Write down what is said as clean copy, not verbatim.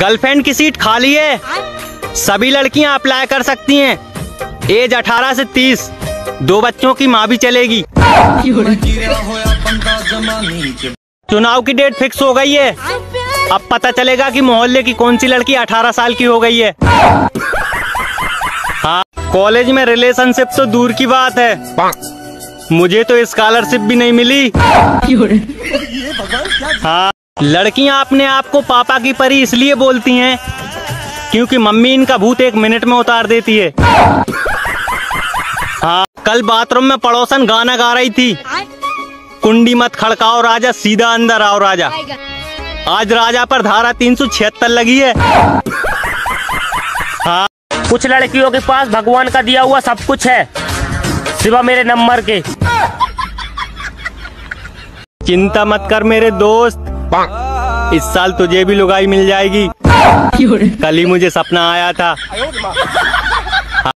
Girlfriend की seat खाली है, सभी लड़कियां अप्लाई कर सकती हैं। एज 18 से 30, 2 बच्चों की माँ भी चलेगी। चुनाव की डेट फिक्स हो गई है, अब पता चलेगा कि मोहल्ले की कौन सी लड़की 18 साल की हो गई है। हाँ, कॉलेज में रिलेशनशिप तो दूर की बात है, मुझे तो स्कॉलरशिप भी नहीं मिली। हाँ, लड़कियां अपने आप को पापा की परी इसलिए बोलती हैं क्योंकि मम्मी इनका भूत 1 मिनट में उतार देती है। हाँ, कल बाथरूम में पड़ोसन गाना गा रही थी, कुंडी मत खड़काओ राजा, सीधा अंदर आओ राजा। आज राजा पर धारा 376 लगी है। हाँ, कुछ लड़कियों के पास भगवान का दिया हुआ सब कुछ है, सिवा मेरे नंबर के। चिंता मत कर मेरे दोस्त, इस साल तुझे भी लुगाई मिल जाएगी। कल ही मुझे सपना आया था।